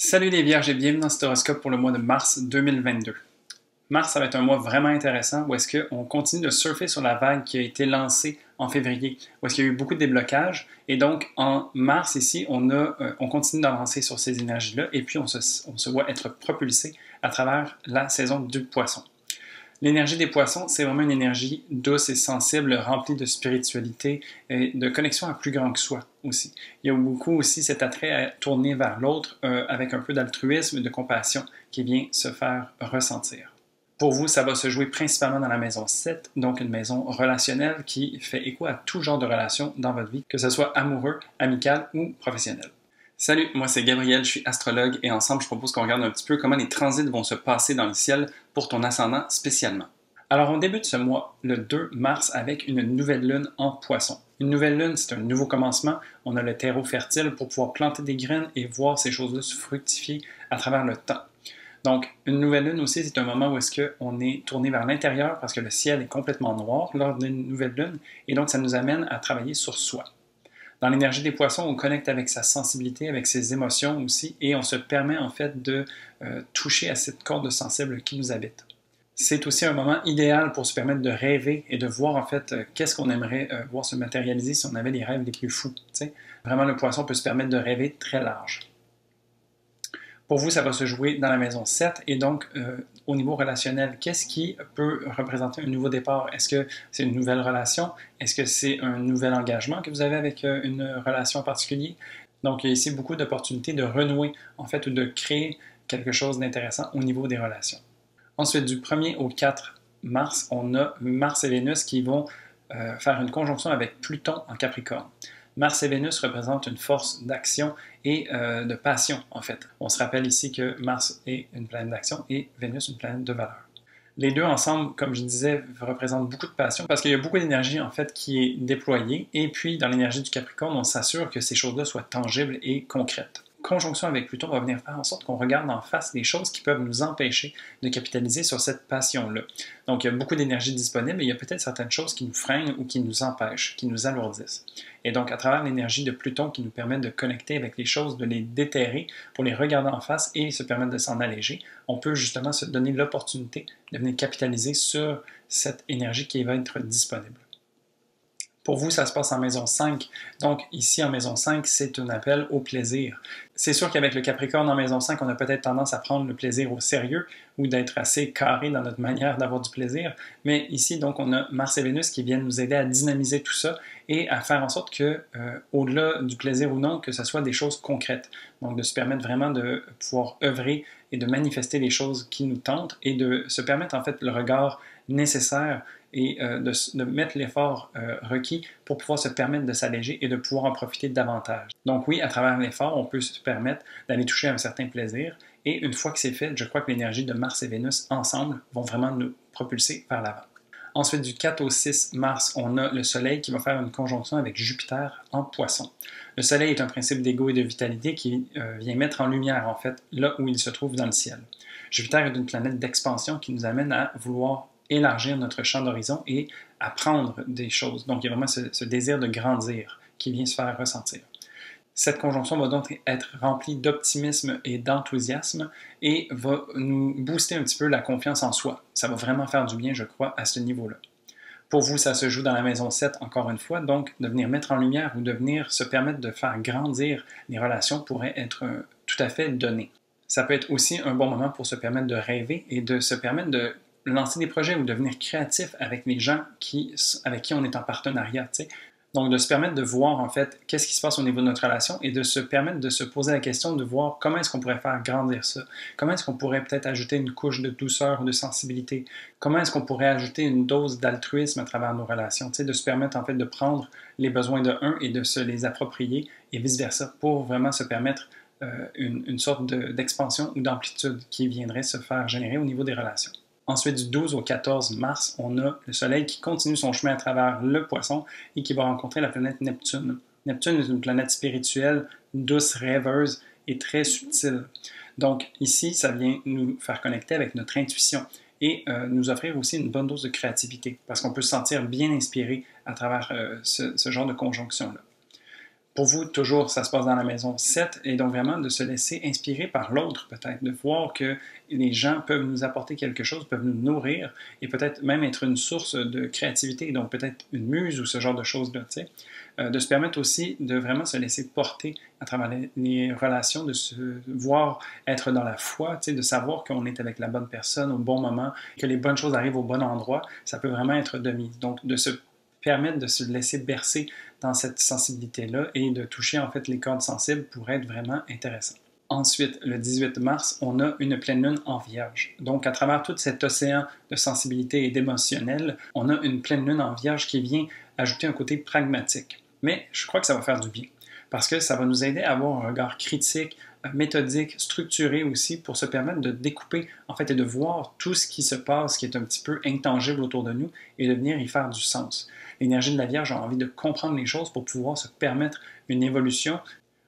Salut les Vierges et bienvenue dans cet horoscope pour le mois de mars 2022. Mars, ça va être un mois vraiment intéressant où est-ce qu'on continue de surfer sur la vague qui a été lancée en février, où est-ce qu'il y a eu beaucoup de déblocages. Et donc, en mars, ici, on continue d'avancer sur ces énergies-là et puis on se voit être propulsé à travers la saison du poisson. L'énergie des poissons, c'est vraiment une énergie douce et sensible, remplie de spiritualité et de connexion à plus grand que soi aussi. Il y a beaucoup aussi cet attrait à tourner vers l'autre avec un peu d'altruisme et de compassion qui vient se faire ressentir. Pour vous, ça va se jouer principalement dans la maison 7, donc une maison relationnelle qui fait écho à tout genre de relations dans votre vie, que ce soit amoureux, amical ou professionnel. Salut, moi c'est Gabriel, je suis astrologue et ensemble je propose qu'on regarde un petit peu comment les transits vont se passer dans le ciel pour ton ascendant spécialement. Alors on débute ce mois, le 2 mars, avec une nouvelle lune en poisson. Une nouvelle lune, c'est un nouveau commencement, on a le terreau fertile pour pouvoir planter des graines et voir ces choses-là se fructifier à travers le temps. Donc, une nouvelle lune aussi, c'est un moment où est-ce qu'on est tourné vers l'intérieur parce que le ciel est complètement noir lors d'une nouvelle lune et donc ça nous amène à travailler sur soi. Dans l'énergie des poissons, on connecte avec sa sensibilité, avec ses émotions aussi, et on se permet en fait de toucher à cette corde sensible qui nous habite. C'est aussi un moment idéal pour se permettre de rêver et de voir en fait qu'est-ce qu'on aimerait voir se matérialiser si on avait les rêves les plus fous. T'sais. Vraiment, le poisson peut se permettre de rêver très large. Pour vous, ça va se jouer dans la maison 7 et donc au niveau relationnel, qu'est-ce qui peut représenter un nouveau départ? Est-ce que c'est une nouvelle relation? Est-ce que c'est un nouvel engagement que vous avez avec une relation en particulier? Donc, il y a ici beaucoup d'opportunités de renouer en fait ou de créer quelque chose d'intéressant au niveau des relations. Ensuite, du 1er au 4 mars, on a Mars et Vénus qui vont faire une conjonction avec Pluton en Capricorne. Mars et Vénus représentent une force d'action et de passion, en fait. On se rappelle ici que Mars est une planète d'action et Vénus une planète de valeur. Les deux ensemble, comme je disais, représentent beaucoup de passion parce qu'il y a beaucoup d'énergie, en fait, qui est déployée. Et puis, dans l'énergie du Capricorne, on s'assure que ces choses-là soient tangibles et concrètes. Conjonction avec Pluton va venir faire en sorte qu'on regarde en face des choses qui peuvent nous empêcher de capitaliser sur cette passion-là. Donc, il y a beaucoup d'énergie disponible et il y a peut-être certaines choses qui nous freinent ou qui nous empêchent, qui nous alourdissent. Et donc, à travers l'énergie de Pluton qui nous permet de connecter avec les choses, de les déterrer pour les regarder en face et se permettre de s'en alléger, on peut justement se donner l'opportunité de venir capitaliser sur cette énergie qui va être disponible. Pour vous, ça se passe en maison 5. Donc, ici, en maison 5, c'est un appel au plaisir. C'est sûr qu'avec le Capricorne en maison 5, on a peut-être tendance à prendre le plaisir au sérieux ou d'être assez carré dans notre manière d'avoir du plaisir. Mais ici, donc, on a Mars et Vénus qui viennent nous aider à dynamiser tout ça et à faire en sorte que, au-delà du plaisir ou non, que ce soit des choses concrètes. Donc, de se permettre vraiment de pouvoir œuvrer et de manifester les choses qui nous tentent et de se permettre, en fait, le regard nécessaire et de mettre l'effort requis pour pouvoir se permettre de s'alléger et de pouvoir en profiter davantage. Donc oui, à travers l'effort, on peut se permettre d'aller toucher un certain plaisir et une fois que c'est fait, je crois que l'énergie de Mars et Vénus ensemble vont vraiment nous propulser vers l'avant. Ensuite, du 4 au 6 mars, on a le Soleil qui va faire une conjonction avec Jupiter en Poisson. Le Soleil est un principe d'ego et de vitalité qui vient mettre en lumière, en fait, là où il se trouve dans le ciel. Jupiter est une planète d'expansion qui nous amène à vouloir élargir notre champ d'horizon et apprendre des choses. Donc, il y a vraiment ce désir de grandir qui vient se faire ressentir. Cette conjonction va donc être remplie d'optimisme et d'enthousiasme et va nous booster un petit peu la confiance en soi. Ça va vraiment faire du bien, je crois, à ce niveau-là. Pour vous, ça se joue dans la maison 7, encore une fois, donc de venir mettre en lumière ou de venir se permettre de faire grandir les relations pourrait être tout à fait donné. Ça peut être aussi un bon moment pour se permettre de rêver et de se permettre de lancer des projets ou devenir créatif avec les gens avec qui on est en partenariat. T'sais. Donc, de se permettre de voir, en fait, qu'est-ce qui se passe au niveau de notre relation et de se permettre de se poser la question de voir comment est-ce qu'on pourrait faire grandir ça. Comment est-ce qu'on pourrait peut-être ajouter une couche de douceur ou de sensibilité. Comment est-ce qu'on pourrait ajouter une dose d'altruisme à travers nos relations. De se permettre, en fait, de prendre les besoins de un et de se les approprier et vice-versa pour vraiment se permettre une sorte d'expansion ou d'amplitude qui viendrait se faire générer au niveau des relations. Ensuite, du 12 au 14 mars, on a le Soleil qui continue son chemin à travers le Poisson et qui va rencontrer la planète Neptune. Neptune est une planète spirituelle, douce, rêveuse et très subtile. Donc ici, ça vient nous faire connecter avec notre intuition et nous offrir aussi une bonne dose de créativité parce qu'on peut se sentir bien inspiré à travers ce genre de conjonction-là. Pour vous, toujours, ça se passe dans la maison 7, et donc vraiment de se laisser inspirer par l'autre peut-être, de voir que les gens peuvent nous apporter quelque chose, peuvent nous nourrir, et peut-être même être une source de créativité, donc peut-être une muse ou ce genre de choses-là, tu sais. De se permettre aussi de vraiment se laisser porter à travers les relations, de se voir être dans la foi, tu sais, de savoir qu'on est avec la bonne personne au bon moment, que les bonnes choses arrivent au bon endroit, ça peut vraiment être de mise. Donc de se permettre de se laisser bercer dans cette sensibilité-là et de toucher en fait les cordes sensibles pourrait être vraiment intéressant. Ensuite, le 18 mars, on a une pleine lune en Vierge. Donc, à travers tout cet océan de sensibilité et d'émotionnel, on a une pleine lune en Vierge qui vient ajouter un côté pragmatique. Mais je crois que ça va faire du bien parce que ça va nous aider à avoir un regard critique, méthodique, structuré aussi pour se permettre de découper en fait et de voir tout ce qui se passe qui est un petit peu intangible autour de nous et de venir y faire du sens. L'énergie de la Vierge a envie de comprendre les choses pour pouvoir se permettre une évolution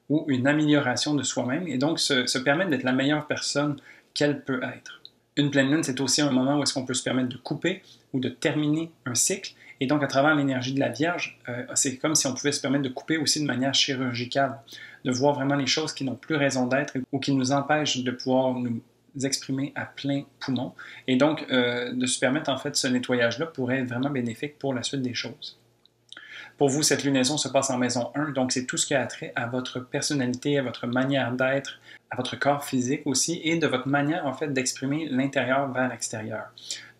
ou une amélioration de soi-même et donc se permettre d'être la meilleure personne qu'elle peut être. Une pleine lune, c'est aussi un moment où est-ce qu'on peut se permettre de couper ou de terminer un cycle. Et donc, à travers l'énergie de la Vierge, c'est comme si on pouvait se permettre de couper aussi de manière chirurgicale, de voir vraiment les choses qui n'ont plus raison d'être ou qui nous empêchent de pouvoir nous exprimer à plein poumon. Et donc, de se permettre en fait ce nettoyage-là pourrait être vraiment bénéfique pour la suite des choses. Pour vous, cette lunaison se passe en maison 1, donc c'est tout ce qui a trait à votre personnalité, à votre manière d'être, à votre corps physique aussi, et de votre manière en fait d'exprimer l'intérieur vers l'extérieur.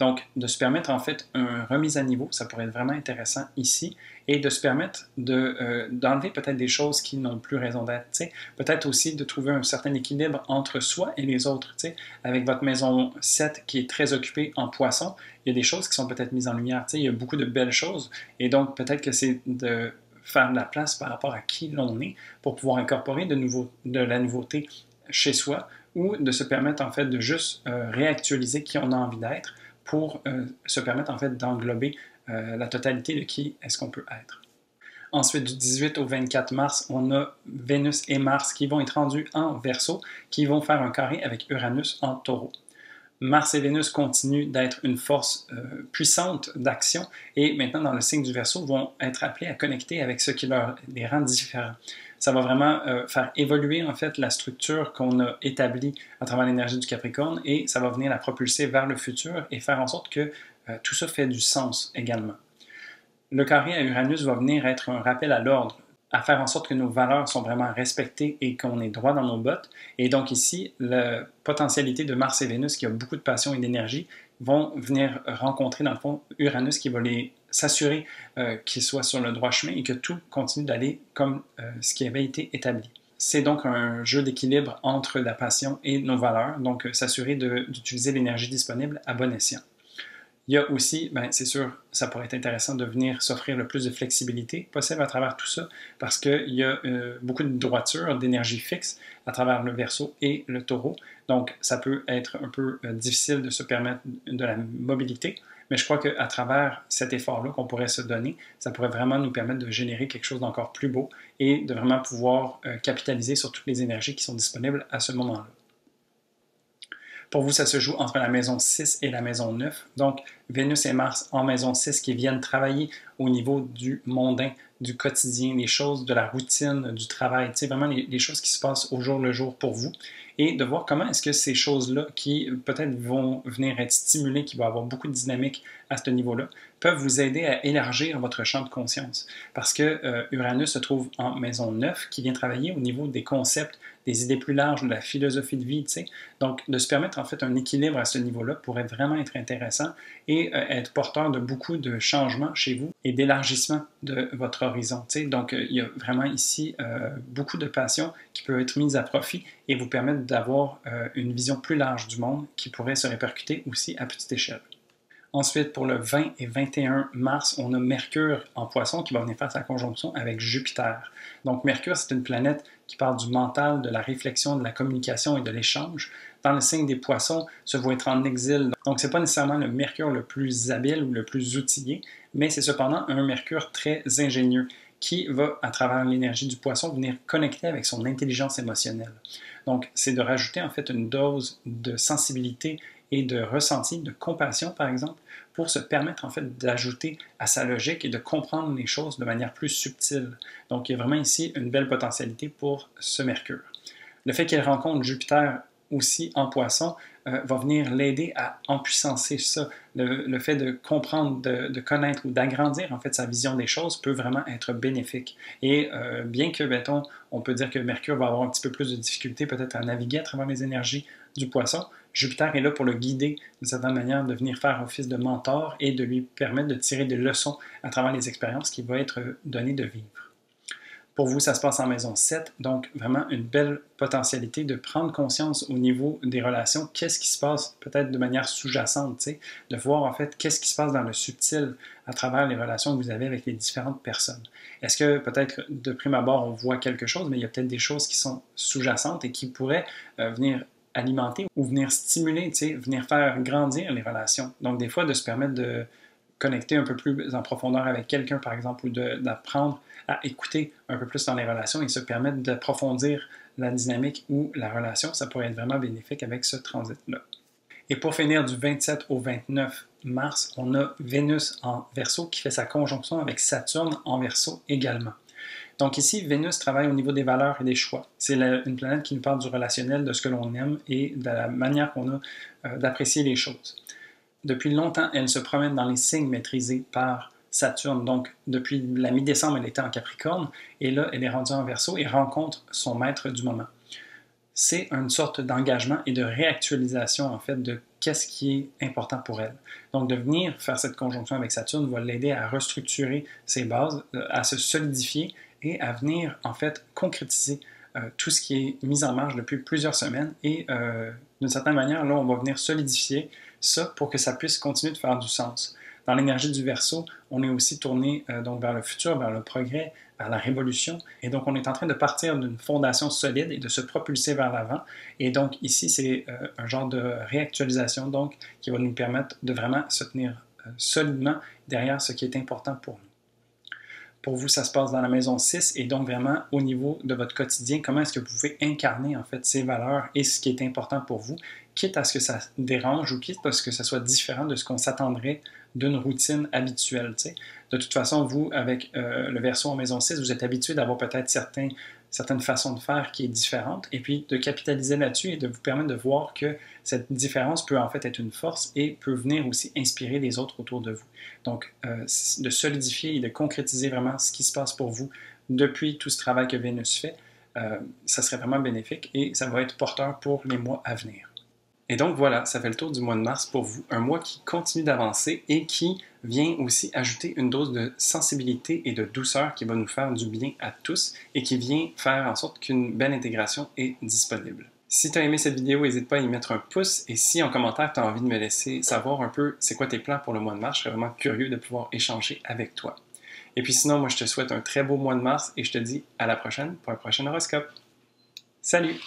Donc, de se permettre en fait une remise à niveau, ça pourrait être vraiment intéressant ici, et de se permettre d'enlever peut-être des choses qui n'ont plus raison d'être. Peut-être aussi de trouver un certain équilibre entre soi et les autres. Avec votre maison 7 qui est très occupée en poisson, il y a des choses qui sont peut-être mises en lumière. Il y a beaucoup de belles choses, et donc peut-être que c'est de faire de la place par rapport à qui l'on est pour pouvoir incorporer de la nouveauté chez soi ou de se permettre en fait de juste réactualiser qui on a envie d'être pour se permettre en fait d'englober la totalité de qui est-ce qu'on peut être. Ensuite, du 18 au 24 mars, on a Vénus et Mars qui vont être rendus en Verseau, qui vont faire un carré avec Uranus en Taureau. Mars et Vénus continuent d'être une force puissante d'action et maintenant dans le signe du Verseau vont être appelés à connecter avec ce qui les rend différents. Ça va vraiment faire évoluer en fait la structure qu'on a établie à travers l'énergie du Capricorne et ça va venir la propulser vers le futur et faire en sorte que tout ça fait du sens également. Le carré à Uranus va venir être un rappel à l'ordre, à faire en sorte que nos valeurs sont vraiment respectées et qu'on est droit dans nos bottes. Et donc ici, la potentialité de Mars et Vénus, qui a beaucoup de passion et d'énergie, vont venir rencontrer dans le fond Uranus qui va s'assurer qu'ils soient sur le droit chemin et que tout continue d'aller comme ce qui avait été établi. C'est donc un jeu d'équilibre entre la passion et nos valeurs, donc s'assurer d'utiliser l'énergie disponible à bon escient. Il y a aussi, c'est sûr, ça pourrait être intéressant de venir s'offrir le plus de flexibilité possible à travers tout ça, parce qu'il y a beaucoup de droiture, d'énergie fixe à travers le Verseau et le Taureau. Donc, ça peut être un peu difficile de se permettre de la mobilité, mais je crois qu'à travers cet effort-là qu'on pourrait se donner, ça pourrait vraiment nous permettre de générer quelque chose d'encore plus beau et de vraiment pouvoir capitaliser sur toutes les énergies qui sont disponibles à ce moment-là. Pour vous, ça se joue entre la maison 6 et la maison 9. Donc, Vénus et Mars en maison 6 qui viennent travailler au niveau du mondain, du quotidien, les choses de la routine, du travail, vraiment les choses qui se passent au jour le jour pour vous. Et de voir comment est-ce que ces choses-là qui peut-être vont venir être stimulées, qui vont avoir beaucoup de dynamique à ce niveau-là, peuvent vous aider à élargir votre champ de conscience. Parce que Uranus se trouve en maison 9 qui vient travailler au niveau des concepts, des idées plus larges, de la philosophie de vie, Donc, de se permettre en fait un équilibre à ce niveau-là pourrait vraiment être intéressant et être porteur de beaucoup de changements chez vous et d'élargissement de votre horizon. Donc, il y a vraiment ici beaucoup de passion qui peut être mise à profit et vous permettre d'avoir une vision plus large du monde qui pourrait se répercuter aussi à petite échelle. Ensuite, pour le 20 et 21 mars, on a Mercure en Poisson qui va venir faire sa conjonction avec Jupiter. Donc, Mercure, c'est une planète qui parle du mental, de la réflexion, de la communication et de l'échange. Dans le signe des Poissons, se voit être en exil. Donc, ce n'est pas nécessairement le Mercure le plus habile ou le plus outillé, mais c'est cependant un Mercure très ingénieux qui va, à travers l'énergie du Poisson, venir connecter avec son intelligence émotionnelle. Donc, c'est de rajouter en fait une dose de sensibilité et de ressenti, de compassion par exemple, pour se permettre en fait d'ajouter à sa logique et de comprendre les choses de manière plus subtile. Donc il y a vraiment ici une belle potentialité pour ce Mercure. Le fait qu'il rencontre Jupiter aussi en Poisson va venir l'aider à empuissancer ça. Le fait de comprendre, de connaître ou d'agrandir en fait sa vision des choses peut vraiment être bénéfique. Et bien que, mettons, on peut dire que Mercure va avoir un petit peu plus de difficultés peut-être à naviguer à travers les énergies du Poisson, Jupiter est là pour le guider d'une certaine manière, de venir faire office de mentor et de lui permettre de tirer des leçons à travers les expériences qui vont être données de vivre. Pour vous, ça se passe en maison 7, donc vraiment une belle potentialité de prendre conscience au niveau des relations, qu'est-ce qui se passe peut-être de manière sous-jacente, de voir en fait qu'est-ce qui se passe dans le subtil à travers les relations que vous avez avec les différentes personnes. Est-ce que peut-être de prime abord on voit quelque chose, mais il y a peut-être des choses qui sont sous-jacentes et qui pourraient venir alimenter ou venir stimuler, venir faire grandir les relations. Donc des fois de se permettre de connecter un peu plus en profondeur avec quelqu'un, par exemple, ou d'apprendre à écouter un peu plus dans les relations et se permettre d'approfondir la dynamique ou la relation, ça pourrait être vraiment bénéfique avec ce transit-là. Et pour finir, du 27 au 29 mars, on a Vénus en Verseau qui fait sa conjonction avec Saturne en Verseau également. Donc ici, Vénus travaille au niveau des valeurs et des choix. C'est une planète qui nous parle du relationnel, de ce que l'on aime et de la manière qu'on a d'apprécier les choses. Depuis longtemps, elle se promène dans les signes maîtrisés par Saturne. Donc, depuis la mi-décembre, elle était en Capricorne, et là, elle est rendue en Verseau et rencontre son maître du moment. C'est une sorte d'engagement et de réactualisation, en fait, de qu'est-ce qui est important pour elle. Donc, de venir faire cette conjonction avec Saturne va l'aider à restructurer ses bases, à se solidifier et à venir, en fait, concrétiser tout ce qui est mis en marche depuis plusieurs semaines. Et d'une certaine manière, là, on va venir solidifier ça pour que ça puisse continuer de faire du sens. Dans l'énergie du Verseau, on est aussi tourné donc vers le futur, vers le progrès, vers la révolution. Et donc, on est en train de partir d'une fondation solide et de se propulser vers l'avant. Et donc, ici, c'est un genre de réactualisation donc, qui va nous permettre de vraiment se tenir solidement derrière ce qui est important pour nous. Pour vous, ça se passe dans la maison 6 et donc vraiment au niveau de votre quotidien, comment est-ce que vous pouvez incarner en fait ces valeurs et ce qui est important pour vous, quitte à ce que ça dérange ou quitte à ce que ça soit différent de ce qu'on s'attendrait d'une routine habituelle. T'sais. De toute façon, vous, avec le Verseau en maison 6, vous êtes habitué d'avoir peut-être certaines façons de faire qui est différente et puis de capitaliser là-dessus et de vous permettre de voir que cette différence peut en fait être une force et peut venir aussi inspirer les autres autour de vous. Donc, de solidifier et de concrétiser vraiment ce qui se passe pour vous depuis tout ce travail que Vénus fait, ça serait vraiment bénéfique et ça va être porteur pour les mois à venir. Et donc voilà, ça fait le tour du mois de mars pour vous, un mois qui continue d'avancer et qui vient aussi ajouter une dose de sensibilité et de douceur qui va nous faire du bien à tous et qui vient faire en sorte qu'une belle intégration est disponible. Si tu as aimé cette vidéo, n'hésite pas à y mettre un pouce et si en commentaire tu as envie de me laisser savoir un peu c'est quoi tes plans pour le mois de mars, je serais vraiment curieux de pouvoir échanger avec toi. Et puis sinon, moi je te souhaite un très beau mois de mars et je te dis à la prochaine pour un prochain horoscope. Salut!